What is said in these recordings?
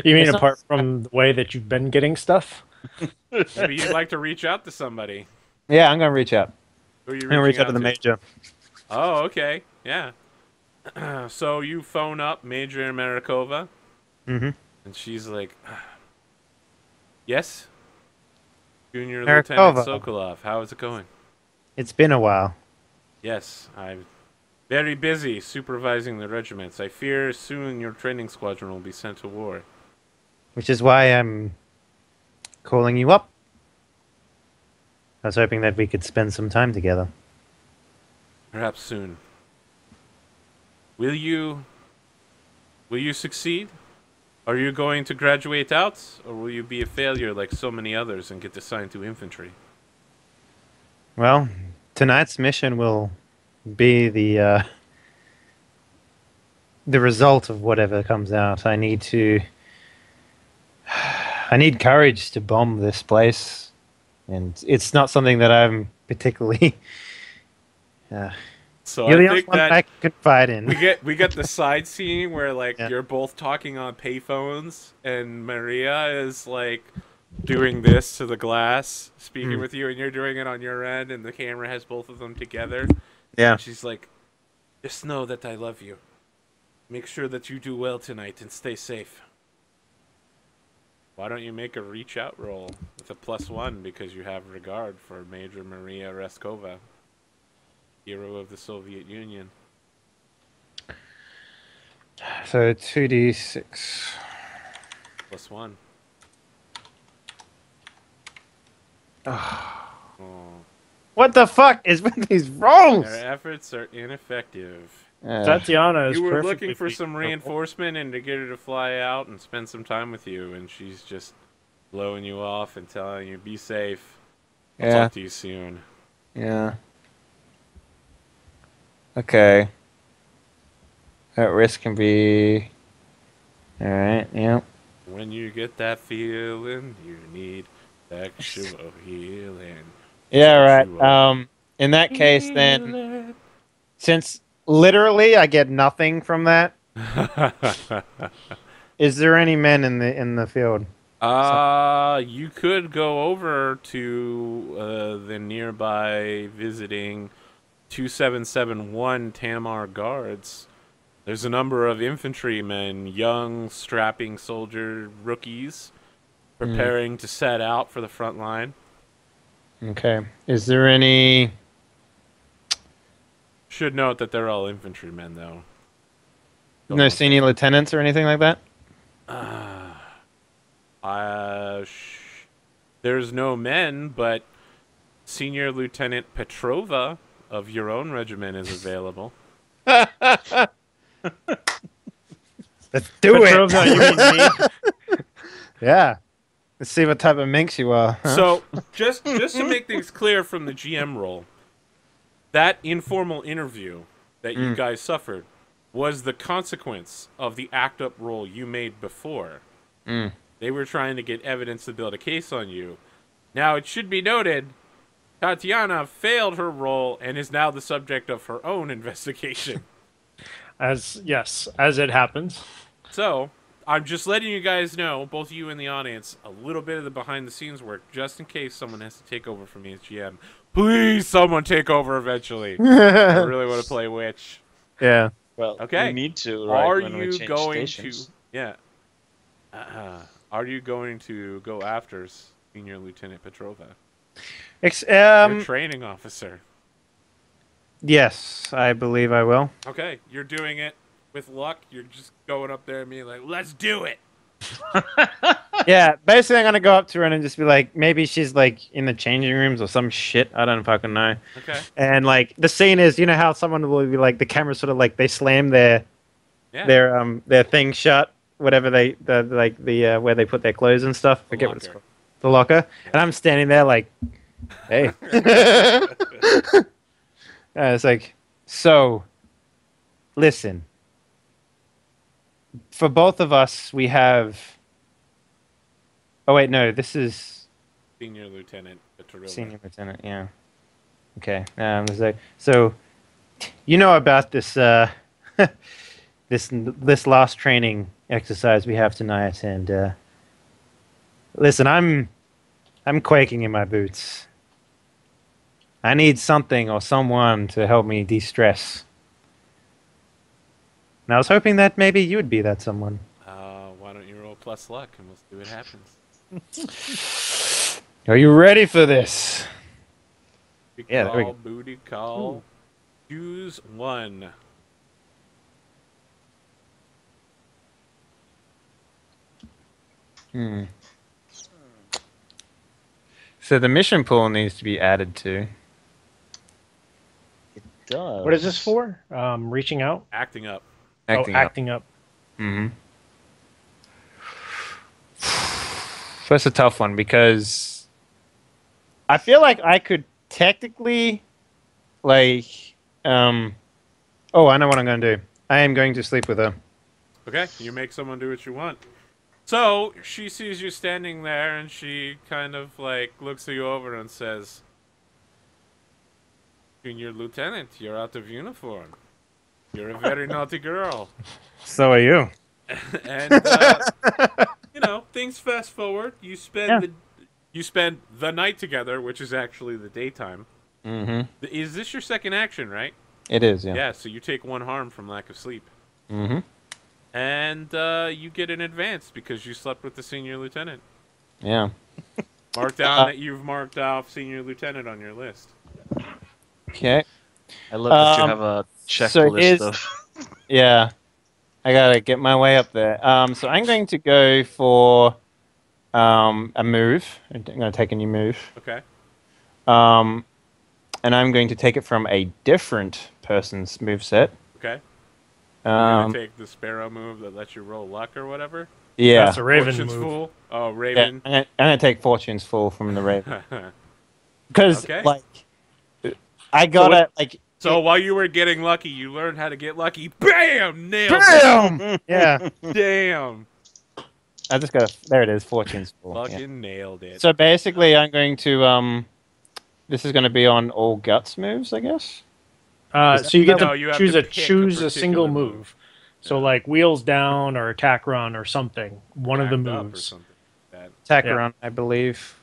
You mean It's not. apart from the way that you've been getting stuff? Maybe you'd like to reach out to somebody. Yeah, I'm gonna reach out. Who are you I'm gonna reaching reach out to out the to? major. Oh, okay. Yeah. So you phone up Major Marikova, Mm-hmm. and she's like, "Yes, Junior Lieutenant Marakova. Sokolov. How is it going?" It's been a while, "Yes, I'm very busy supervising the regiments. I fear soon your training squadron will be sent to war." which is why I'm calling you up. I was hoping that we could spend some time together. "Perhaps soon. Will you will you succeed? Are you going to graduate out, or will you be a failure like so many others and get assigned to infantry?" Well, tonight's mission will be the result of whatever comes out. I need courage to bomb this place, and it's not something that I'm particularly. Uh, So you're I the only think one that I can confide in. we get the side scene where like Yeah. you're both talking on payphones and Maria is like doing this to the glass, speaking Mm. with you, and you're doing it on your end, and the camera has both of them together. Yeah. And she's like, "Just know that I love you. Make sure that you do well tonight and stay safe." Why don't you make a reach out roll with a +1 because you have regard for Major Maria Reskova, hero of the Soviet Union? So 2d6. +1. Oh. What the fuck is with these Their rolls? efforts are ineffective. Tatiana is You were looking perfectly for some capable. reinforcement and to get her to fly out and spend some time with you, and she's just blowing you off and telling you, "Be safe. I'll Yeah. talk to you soon." Yeah. Okay. That risk can be. All right. Yeah. When you get that feeling, you need sexual healing. Yeah. Right. Sexual In that case, then, healing. since literally I get nothing from that, is there any men in the field? So, You could go over to the nearby visiting 2771 Tamar Guards. There's a number of infantrymen, young, strapping soldier rookies, hmm, preparing to set out for the front line. okay. Is there any? Should note that they're all infantrymen, though. Don't No know if they. senior lieutenants or anything like that? Uh, there's no men, but Senior Lieutenant Petrova of your own regiment is available. Let's do it. Petrovna, you mean me? Yeah. Let's see what type of minx you are, huh? So, just to make things clear from the GM role, that informal interview that you Mm, guys suffered was the consequence of the act up role you made before. mm. They were trying to get evidence to build a case on you. Now, it should be noted, Tatiana failed her role and is now the subject of her own investigation. As it happens. So, I'm just letting you guys know, both of you in the audience, a little bit of the behind the scenes work, just in case someone has to take over from me as GM. Please, someone take over eventually. I really want to play Witch. Yeah. Well, we Okay. need to, right, Are when we you change going to. stations. Yeah. Are you going to go after Senior Lieutenant Petrova? Ex- Your um, training officer. yes, I believe I will. Okay, you're doing it with luck. You're just going up there and being like, "Let's do it." Yeah, basically, I'm gonna go up to her and just be like, maybe she's like in the changing rooms or some shit. I don't fucking know. Okay. And like the scene is, you know how someone will be like, the camera sort of like they slam Yeah. their thing shut, whatever the where they put their clothes and stuff. The Forget what it's locker. called. The locker. And I'm standing there like, hey. It's like, so, listen. For both of us, we have. Oh wait, no, this is Senior Lieutenant Petrova. senior lieutenant. Yeah. Okay. So you know about this this last training exercise we have tonight, and listen, I'm quaking in my boots. I need something or someone to help me de-stress. And I was hoping that maybe you would be that someone. Why don't you roll plus luck and we'll see what happens. Are you ready for this? Booty Yeah, there we call, go. booty call. Choose one. So the mission pool needs to be added to. It does. What is this for? Reaching out? Acting up. Acting up. Mm-hmm. That's a tough one because I feel like I could technically, like, oh, I know what I'm going to do. I am going to sleep with her. Okay, you make someone do what you want. So, she sees you standing there and she kind of like looks you over and says, Junior Lieutenant, you're out of uniform. You're a very naughty girl. So are you. And, you know, things fast forward. You spend the night together, which is actually the daytime. Mm-hmm. Is this your second action, right? It is, yeah. Yeah, so you take 1 harm from lack of sleep. Mm-hmm. And you get an advance because you slept with the senior lieutenant. Yeah. Mark down that you've marked off senior lieutenant on your list. Okay. I love that you Um, have a so checklist is- of. Yeah. I gotta get my way up there. So I'm going to go for a move. I'm going to take a new move. Okay. And I'm going to take it from a different person's moveset. Okay. You're gonna Um, take the sparrow move that lets you roll luck or whatever. yeah. That's a Raven Fortune's move. Fool. Oh, Yeah, Raven. I'm gonna take Fortune's Full from the Raven. Because, Okay. like, I gotta, like... So while you were getting lucky, you learned how to get lucky. Bam! Nailed BAM! Yeah. it. Damn. I just gotta... There it is, Fortune's Full. Fucking Yeah. nailed it. So basically, I'm going to, this is gonna be on all Guts moves, I guess? So you get No, to you have choose to a pick choose a a single particular move. move. So like wheels down or attack run or something. One of the Act up or moves. something like that. Attack Yeah. run, I believe.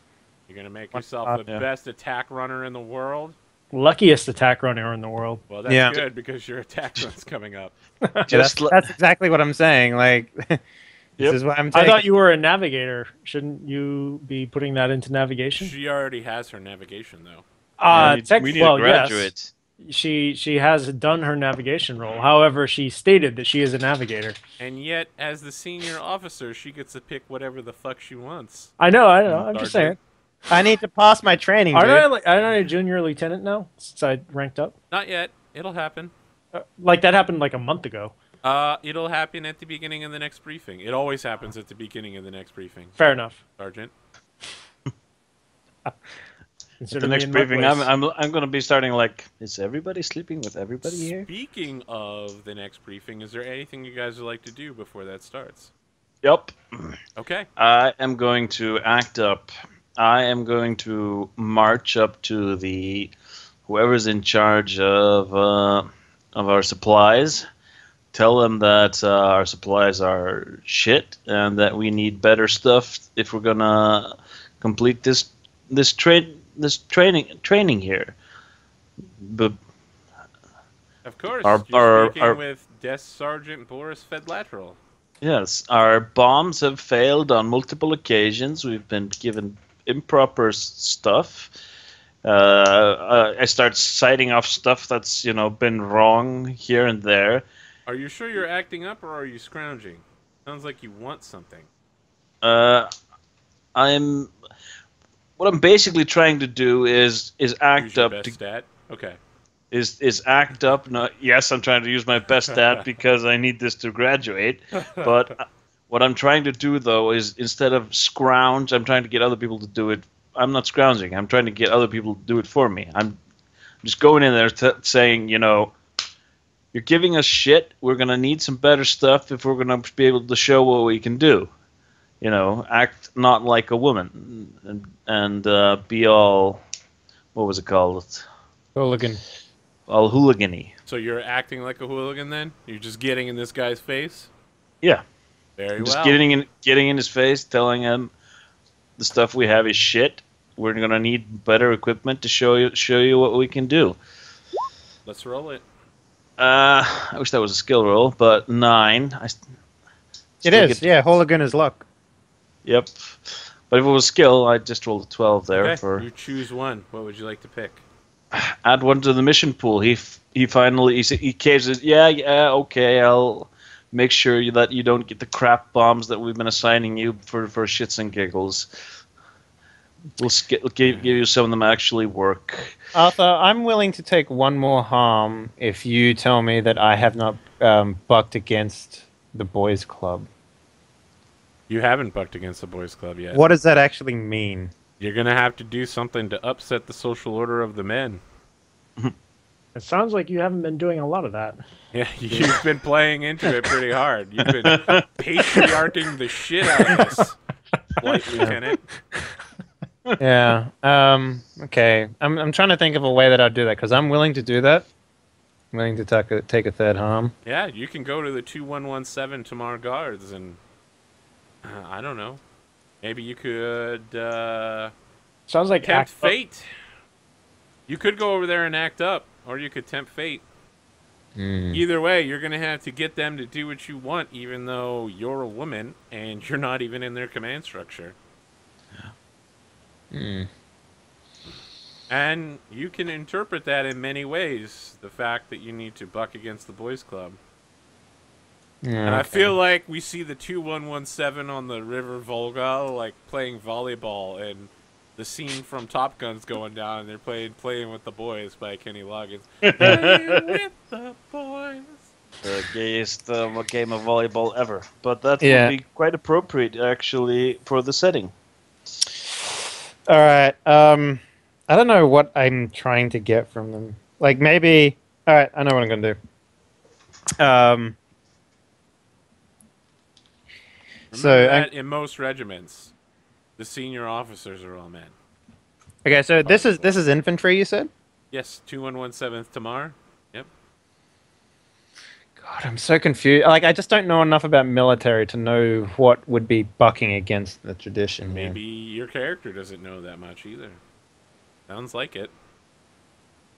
You're gonna make One yourself top, the yeah. best attack runner in the world. Luckiest attack runner in the world. Well, that's Yeah. good because your attack run's coming up. Yeah, Just that's exactly what I'm saying. Like, this Yep. is what I'm I taking. thought you were a navigator. Shouldn't you be putting that into navigation? She already has her navigation though. we need well, a graduate. yes. She has done her navigation role. However, she stated that she is a navigator. And yet, as the senior officer, she gets to pick whatever the fuck she wants. I know. I'm just saying. Sergeant. I need to pass my training, dude. Aren't I a junior lieutenant now since I ranked up? Not yet. It'll happen. Like that happened like a month ago. It'll happen at the beginning of the next briefing. It always happens at the beginning of the next briefing, Fair enough. Sergeant. Consider The me next in my briefing, place. I'm gonna be starting like, is everybody sleeping with everybody here? Speaking of the next briefing, is there anything you guys would like to do before that starts? Yep. Okay. I am going to act up. I am going to march up to the whoever's in charge of our supplies. Tell them that our supplies are shit and that we need better stuff if we're gonna complete this training here. But Of course. Our- You're our- speaking our- with Desk Sergeant Boris Fedlateral. yes, our bombs have failed on multiple occasions. We've been given improper stuff. I start citing off stuff that's been wrong here and there. Are you sure you're acting up or are you scrounging? Sounds like you want something. What I'm basically trying to do is act Use your up best to stat. Okay. is act up. No, yes, I'm trying to use my best stat because I need this to graduate. But what I'm trying to do though is instead of scrounge, I'm trying to get other people to do it. I'm not scrounging. I'm trying to get other people to do it for me. I'm just going in there saying, you're giving us shit. We're gonna need some better stuff if we're gonna be able to show what we can do. Act not like a woman and be all. What was it called? Hooligan. all hooligan-y. So you're acting like a hooligan then? You're just getting in this guy's face? Yeah. Very Just well. getting in his face, telling him the stuff we have is shit. We're gonna need better equipment to show you what we can do. Let's roll it. I wish that was a skill roll, but 9. It is. Yeah, hooligan is luck. Yep. But if it was skill, I'd just roll a 12 there Okay, for you choose one. What would you like to pick? add one to the mission pool. He finally he caves it. Yeah, okay. I'll make sure that you don't get the crap bombs that we've been assigning you for shits and giggles. We'll give you some of them actually work. Arthur, I'm willing to take one more harm if you tell me that I have not bucked against the boys' club. You haven't bucked against the boys' club yet. What does that actually mean? You're gonna have to do something to upset the social order of the men. It sounds like you haven't been doing a lot of that. Yeah, you've been playing into it pretty hard. You've been patriarching the shit out of this, Flight Lieutenant. Yeah. Okay. I'm trying to think of a way that I'd do that because I'm willing to do that. I'm willing to take a third harm. Yeah, you can go to the 2117 Tamar Guards and I don't know. Maybe you could Sounds like tempt act up. fate. You could go over there and act up, or you could tempt fate. Either way, you're gonna have to get them to do what you want, even though you're a woman and you're not even in their command structure. And you can interpret that in many ways. The fact that you need to buck against the boys' club. And I feel like we see the 2117 on the River Volga, like playing volleyball, and the scene from Top Gun's going down, and they're playing with the boys by Kenny Loggins. Playing with the boys. The gayest game of volleyball ever. But that Yeah. would be quite appropriate, actually, for the setting. All right. I don't know what I'm trying to get from them. Like maybe. All right. I know what I'm gonna do. Remember that in most regiments, the senior officers are all men. Okay. So this is infantry. You said. Yes, 2117 Tamar. Yep. God, I'm so confused. Like I just don't know enough about military to know what would be bucking against the tradition. Maybe your character doesn't know that much either. Sounds like it.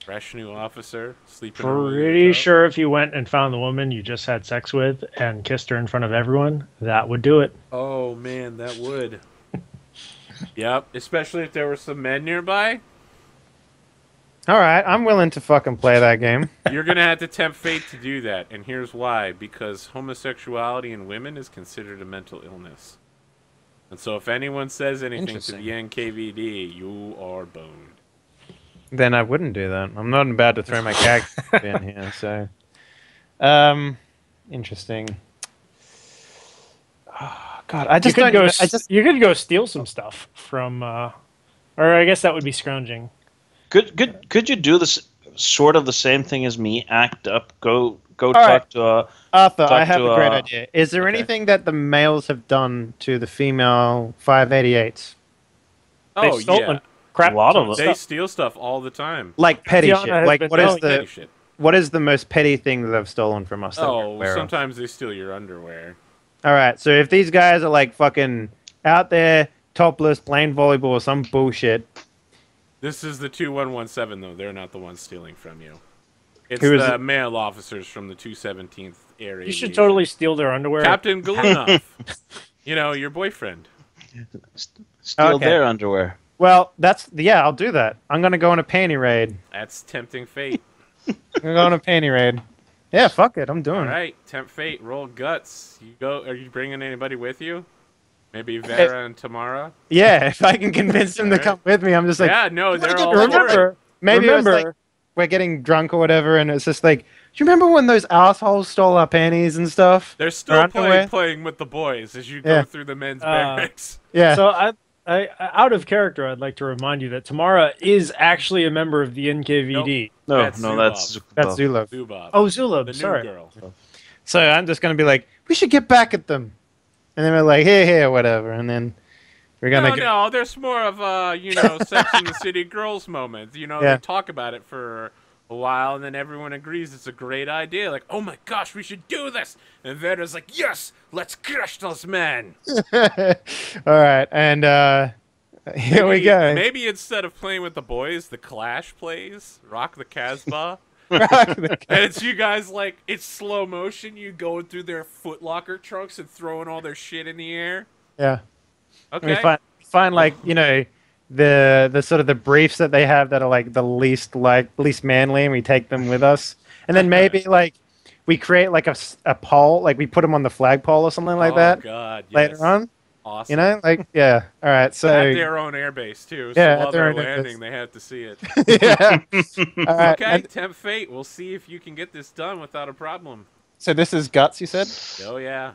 Fresh new officer, sleeping. Pretty sure if you went and found the woman you just had sex with and kissed her in front of everyone, that would do it. Oh man, that would. Yep, especially if there were some men nearby. All right, I'm willing to fucking play that game. You're gonna have to tempt fate to do that, and here's why: because homosexuality in women is considered a mental illness. And so, if anyone says anything to the NKVD, you are boned. Then I wouldn't do that. I'm not about to throw my character in here, so. Interesting. Oh, God, I just you could don't. go. You could go steal some stuff from, or I guess that would be scrounging. Could you do this sort of the same thing as me? Act up, go talk right. to Arthur, talk I have to, a great idea. Is there okay. anything that the males have done to the female 588s? Oh They've stolen yeah, crap. A lot of them. they steal stuff all the time. Like petty Tiana shit. has Like been what is knowing Petty the shit. what is the most petty thing that they've stolen from us? That we're Oh, aware of? sometimes they steal your underwear. All right, so if these guys are like fucking out there topless playing volleyball or some bullshit, This is the 2117 though. They're not the ones stealing from you. It's Who is the it? male officers from the 217th area. You should totally steal their underwear. Captain Golunov. You know, your boyfriend. steal Okay. their underwear. well, I'll do that. I'm gonna go on a panty raid. That's tempting fate. I'm gonna go on a panty raid. Yeah, fuck it, I'm doing All it. right, tempt fate. Roll guts. You go. Are you bringing anybody with you? Maybe Vera and Tamara. Yeah, if I can convince them to Alright. come with me, I'm just like, Yeah, no, they're all Remember, for it. maybe it's remember, like we're getting drunk or whatever, and it's just like, do you remember when those assholes stole our panties and stuff? They're Or still underwear? playing with the boys as you Yeah. go through the men's barracks. Yeah. So I, out of character, I'd like to remind you that Tamara is actually a member of the NKVD. No, That's that's that's Zulov. Zubov. Oh, Zulub, the sorry. new girl. So I'm just gonna be like, we should get back at them, and then we're like, here, whatever, and then we're gonna go. No, there's more of a, Sex and the City girls moment. You know, Yeah. they talk about it for a while, and then everyone agrees it's a great idea. Like, oh my gosh, we should do this. And Vader's like, yes, let's crush those men. All right, and here we go. Maybe instead of playing with the boys, the Clash plays Rock the Casbah. Okay. And it's you guys like it's slow motion. You going through their Foot Locker trucks and throwing all their shit in the air. Yeah. Okay. We find like the sort of the briefs that they have that are like the least manly, and we take them with us, and then maybe like we create like a pole, like we put them on the flagpole or something like that. Oh God! Yes. Later on. Awesome. Yeah. All right. So at their own airbase too. So Yeah, while at their they're own landing, they have to see it. yeah. All right. Okay, tempt fate. We'll see if you can get this done without a problem. So this is guts, you said? Oh yeah.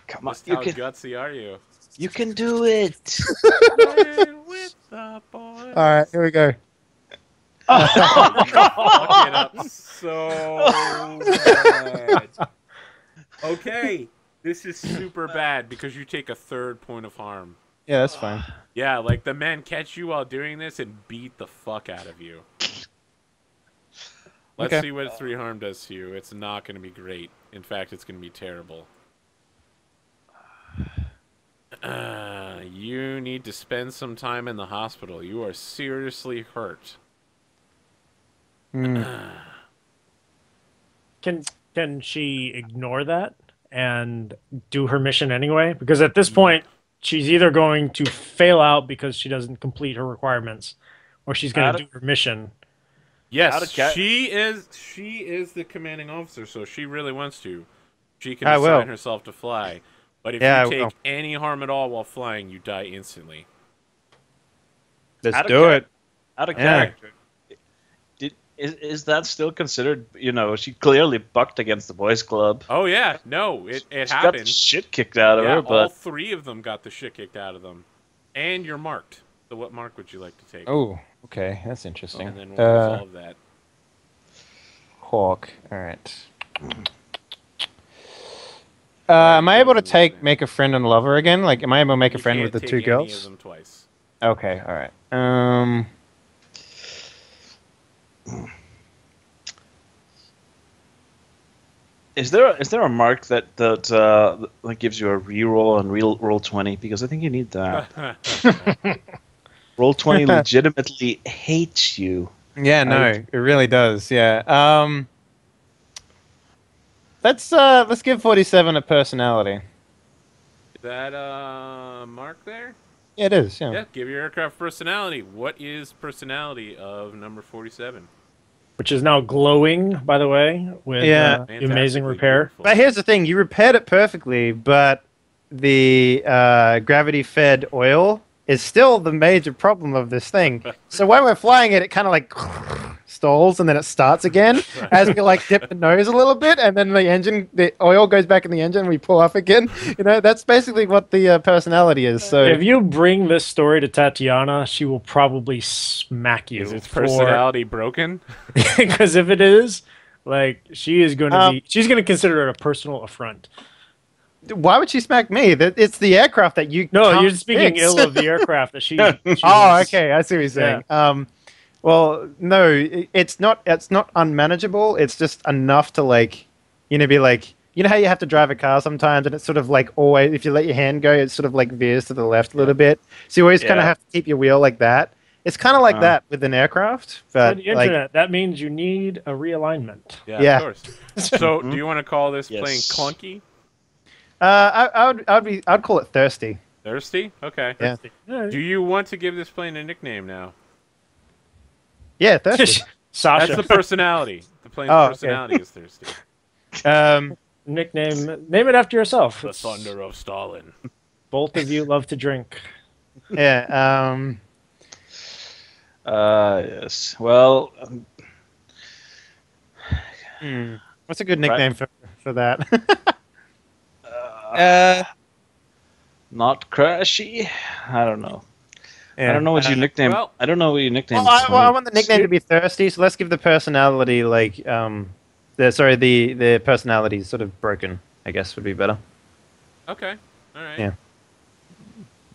Come on, Just how gutsy are you? you can do it. Playing with the boys. All right. Here we go. Fuck it up so bad. Okay, this is super bad because you take a 3rd point of harm. Yeah, that's fine. Yeah, like the men catch you while doing this and beat the fuck out of you. Let's Okay. see what 3 harm does to you. It's not going to be great. In fact, it's going to be terrible. You need to spend some time in the hospital. You are seriously hurt. Can she ignore that and do her mission anyway? Because at this point, she's either going to fail out because she doesn't complete her requirements, or she's going to do her mission. Yes, she is the commanding officer, so she really wants to. She can I will. assign herself to fly. But if Yeah, I you take will. any harm at all while flying, you die instantly. Let's do it. Out of Yeah. character. Is that still considered? She clearly bucked against the boys' club. Oh yeah, no, it She got the happened. shit kicked out of Yeah, her, all but 3 of them got the shit kicked out of them. And you're marked. So what mark would you like to take? Oh, okay. That's interesting. And then we'll resolve that. Hawk. All right. Am I able to make a friend and lover again? Like, am I able to make a You friend can't with the take 2 any of girls? them twice. Okay. All right. is there a mark that gives you a reroll on roll 20? Because I think you need that. Roll 20 legitimately hates you. Yeah. No, it really does. Yeah. Let's give 47 a personality. Is that mark there? Yeah, it is. Yeah. Yeah, give your aircraft personality. What is personality of number 47? Which is now glowing, by the way, with Yeah. the amazing Fantastically repair. beautiful. But here's the thing: you repaired it perfectly, but the gravity-fed oil is still the major problem of this thing. So when we're flying it, it kind of like stalls and then it starts again as we like dip the nose a little bit, and then the oil goes back in the engine. And we pull off again. That's basically what the personality is. So If you bring this story to Tatiana, she will probably smack you. Is its personality broken? Because if it is, like, she is going to she's going to consider it a personal affront. why would she smack me? It's the aircraft that you. No, can't you're speaking fix. ill of the aircraft that she. Oh, okay. I see what you're saying. Well, no, it's not unmanageable. It's just enough to be like, how you have to drive a car sometimes, and it's sort of like always, if you let your hand go, it sort of like veers to the left a little bit. So you always kind of have to keep your wheel like that. It's kind of like that with an aircraft, but For the internet, that means you need a realignment. Yeah. Of course. So, do you want to call this playing clunky? I'd call it thirsty. Thirsty? Okay. Yeah. Do you want to give this plane a nickname now? Yeah, thirsty. Sasha. That's the personality. The plane's Oh, okay. personality is thirsty. Nickname. Name it after yourself. The Thunder of Stalin. Both of you love to drink. Yeah. Yes. Well, What's a good nickname for that? not crashy. I don't know. Yeah. I don't know what your nickname. well- I don't know what your nickname. Well, is. I want the nickname to be thirsty, so let's give the personality the personality is sort of broken. I guess would be better. Okay. All right. Yeah.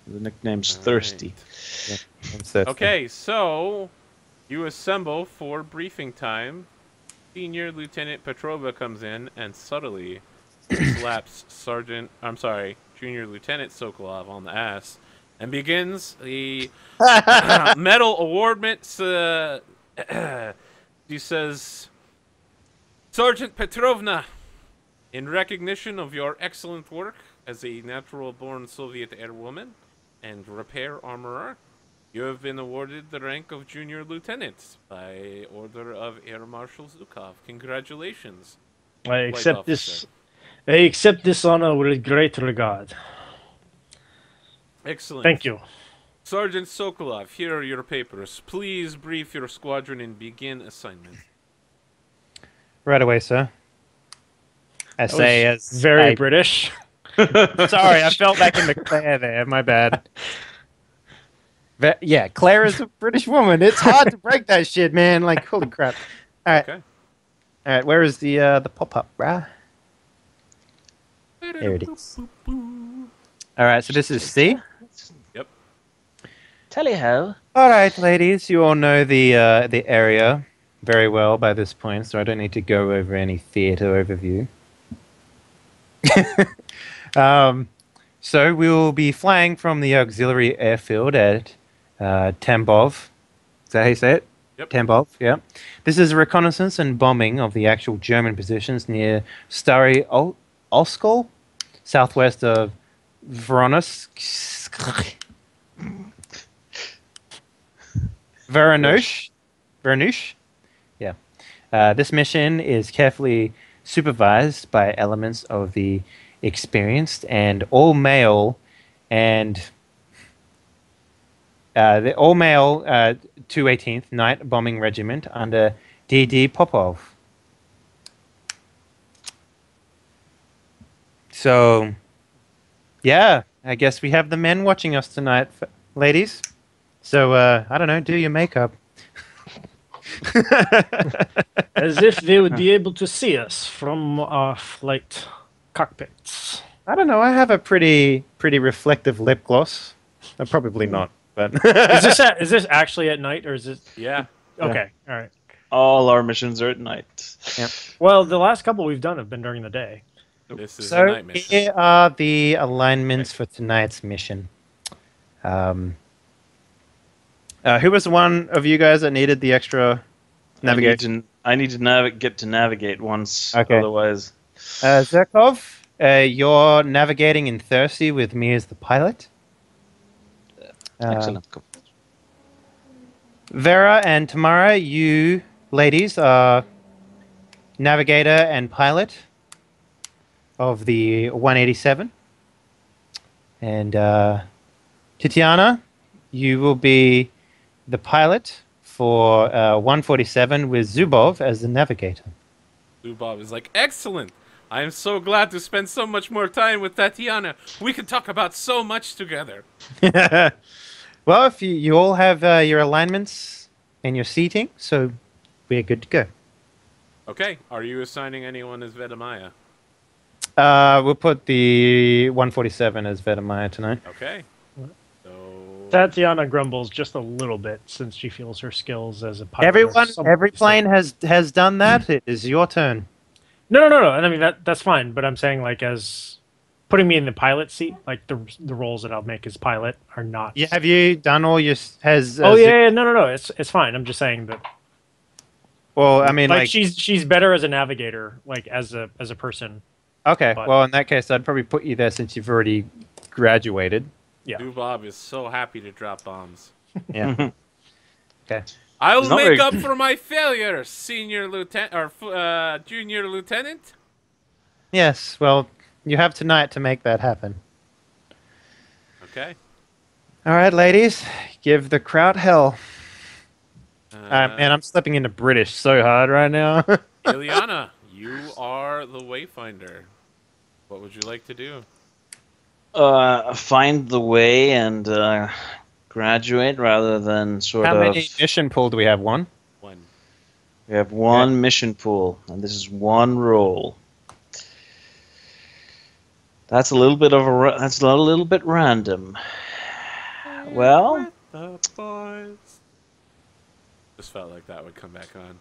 The nickname's All thirsty. It's thirsty. Okay, so You assemble for briefing time. Senior Lieutenant Petrova comes in and subtly slaps Junior Lieutenant Sokolov on the ass and begins the medal awardment. He says, Sergeant Petrovna, in recognition of your excellent work as a natural-born Soviet airwoman and repair armorer, you have been awarded the rank of Junior Lieutenant by order of Air Marshal Zhukov. Congratulations. I White accept officer. this. I accept this honor with great regard. Excellent. Thank you. Sergeant Sokolov, here are your papers. Please brief your squadron and begin assignment. Right away, sir. I say as very I- British. Sorry, I fell back into Claire there. My bad. Yeah, Claire is a British woman. It's hard to break that shit, man. Like, holy crap. All right. Okay. All right, where is the pop-up, bruh? There it is. All right, so this is C. Yep. Tally ho. All right, ladies, you all know the area very well by this point, so I don't need to go over any theater overview. So we will be flying from the auxiliary airfield at Tambov. Is that how you say it? Yep. Tambov, yeah. This is a reconnaissance and bombing of the actual German positions near Stary Oskol, southwest of Voronezh. Vernush? Yeah. This mission is carefully supervised by elements of the experienced and all-male 218th Night Bombing Regiment under D.D. Popov. So, yeah, I guess we have the men watching us tonight, ladies. So, I don't know, do your makeup. As if they would be able to see us from our flight cockpits. I don't know, I have a pretty reflective lip gloss. Probably not, but... Is this actually at night, or is it... Yeah. Okay, all right. All our missions are at night. Yep. Well, the last couple we've done have been during the day. This is a So night mission. here are the alignments for tonight's mission. Who was the one of you guys that needed the extra navigation? I need to get to navigate once. Okay. Otherwise, Zerkov, you're navigating in Thirsty with me as the pilot. excellent. Vera and Tamara, you ladies are navigator and pilot of the 187. And Titiana, you will be the pilot for 147 with Zubov as the navigator. Zubov is like, excellent. I am so glad to spend so much more time with Tatiana. We can talk about so much together. Well, if you all have your alignments and your seating, so we're good to go. Okay. Are you assigning anyone as Vedamaya? We'll put the 147 as Vedamaya tonight. Okay. So Tatiana grumbles just a little bit since she feels her skills as a pilot. Every plane has done that. It is your turn. No. I mean that's fine, but I'm saying like as putting me in the pilot seat, like the roles that I'll make as pilot are not. Yeah, have you done all your No. It's fine. I'm just saying that. Well, I mean, like she's better as a navigator, like as a person. Okay, but- well, in that case, I'd probably put you there since you've already graduated. Yeah. Zubov is so happy to drop bombs. Yeah. Okay. I'll It's not make very- up for my failure, senior lieutenant or junior lieutenant. Yes, well, you have tonight to make that happen. Okay. All right, ladies, give the crowd hell. Man, I'm slipping into British so hard right now. Ilyana, you are the wayfinder. What would you like to do? Find the way and graduate rather than sort How of. many mission pool do we have? One? One. We have one mission pool, and this is one roll. That's a little bit that's a little bit random. Well, The boys. The just felt like that would come back on.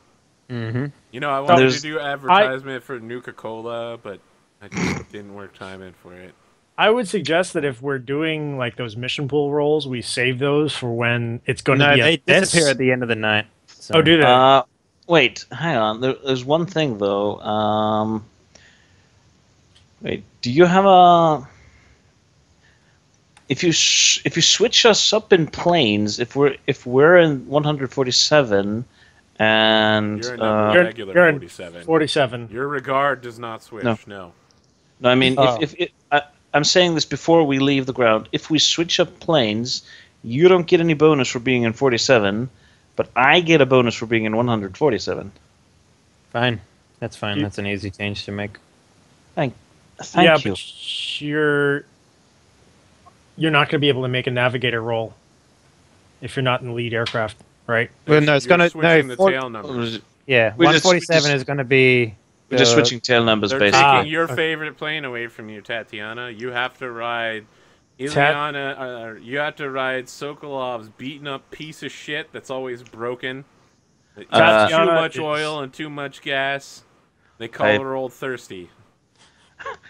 Mm-hmm. You know, I wanted There's- to do advertisement for Nuka-Cola, but I just didn't work timing for it. I would suggest that if we're doing like those mission pool rolls, we save those for when it's going to No, be they a miss. disappear at the end of the night. So. Oh, do they? Wait, hang on. There's one thing though. Wait, do you have a? If you switch us up in planes, if we're in 147, and You're in a You're- regular you're in 47. 47. Your regard does not switch. No. No. no, I mean Oh. I'm saying this before we leave the ground. If we switch up planes, you don't get any bonus for being in 47, but I get a bonus for being in 147. Fine. That's fine. You- That's an easy change to make. Thank yeah, you. but you're not going to be able to make a navigator roll if you're not in the lead aircraft, right? Well, no, it's You're gonna switching no. the tail numbers. Yeah, We just- 147 we just- is going to be. We're just the- switching tail numbers, They're basically. taking your favorite plane away from you, Tatiana. You have to ride Ilyana, you have to ride Sokolov's beaten up piece of shit that's always broken. It uses too Tatiana much is- oil and too much gas. They call I- her Old Thirsty.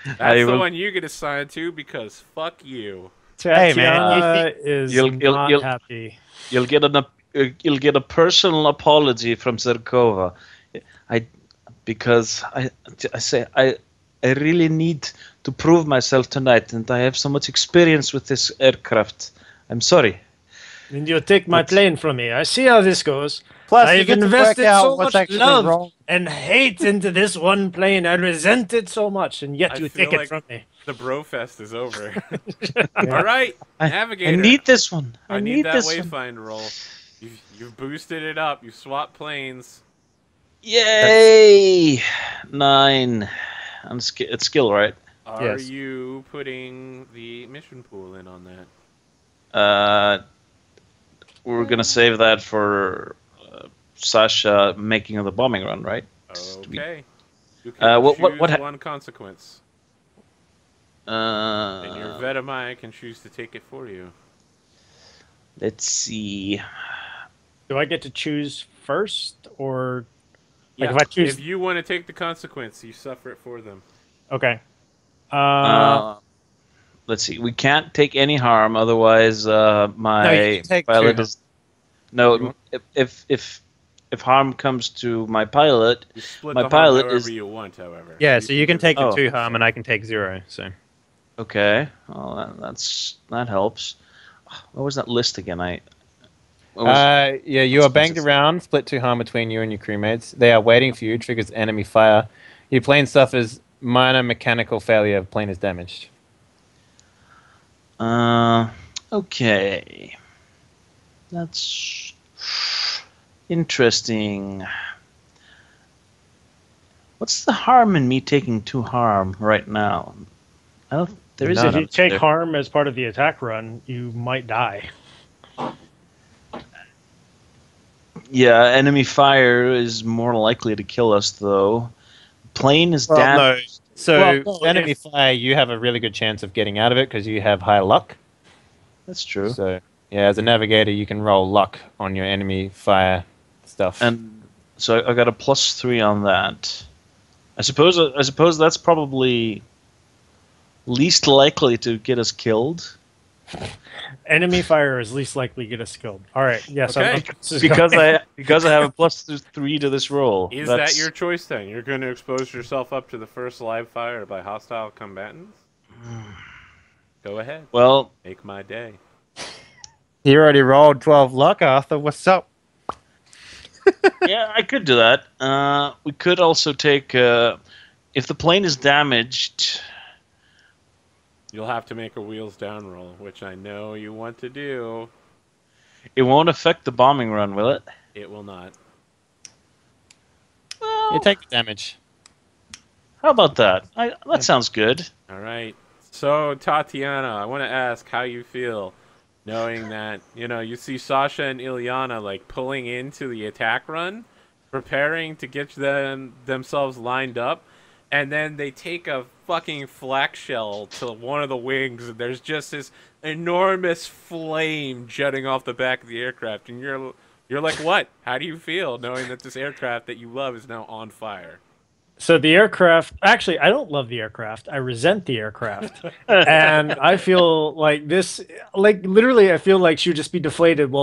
That's I the will- one you get assigned to because fuck you. Hey, man, Tatiana is you'll- not you'll- happy. You'll get a personal apology from Zerkova. Because I say I really need to prove myself tonight, and I have so much experience with this aircraft. I'm sorry. And you take my plane from me. I see how this goes. Plus, you I've get to work invested out so what's much actually love wrong. and hate into this one plane. I resent it so much, and yet I you feel take it like- from me. The Brofest is over. All right, I Navigator. need this one. I I need that this one. wayfind roll. You've boosted it up. You swapped planes. Yay! 9. It's skill, right? Are Yes. you putting the mission pool in on that? We're gonna save that for Sasha making the bombing run, right? Okay. You can what- choose what ha- one consequence, and your Vetemai can choose to take it for you. Let's see. Do I get to choose first, or Yeah, if I choose- if you want to take the consequence, you suffer it for them. okay? Let's see. We can't take any harm, otherwise No, my you can take pilot two. is. No, if harm comes to my pilot, You split My the pilot harm however is- you want, however. Yeah, so you can take the Oh. 2 harm, and I can take 0. So okay. Well, that helps. What was that list again? yeah, you are banged around, split 2 harm between you and your crewmates. They are waiting for you, triggers enemy fire. Your plane suffers minor mechanical failure, plane is damaged. Okay. That's interesting. What's the harm in me taking 2 harm right now? I don't. There is None. If a you take harm as part of the attack run, you might die. Yeah, enemy fire is more likely to kill us, though. Plane is damaged. So Well, no, enemy if- fire, you have a really good chance of getting out of it because you have high luck. That's true. So yeah, as a navigator, you can roll luck on your enemy fire stuff. And so I got a +3 on that. I suppose that's probably least likely to get us killed. Enemy fire is least likely to get us killed. All right. Yes. Okay. This is because going- I have a +3 to this roll. Is That's- that your choice then? You're going to expose yourself up to the first live fire by hostile combatants? Go ahead. Well, Make my day. You already rolled 12 luck, Arthur. What's up? yeah, I could do that. We could also take if the plane is damaged. You'll have to make a wheels down roll, which I know you want to do. It won't affect the bombing run, will it? It will not. Well, You take the damage. how about that? That sounds good. All right. So, Tatiana, I want to ask how you feel knowing that, you see Sasha and Ilyana, like, pulling into the attack run, preparing to get themselves lined up, and then they take a fucking flak shell to one of the wings, and there's just this enormous flame jutting off the back of the aircraft, and you're You're like, what? How do you feel knowing that this aircraft that you love is now on fire? So the aircraft, actually, I don't love the aircraft. I resent the aircraft. And I feel like this, like literally, I feel like she would just be deflated. Well,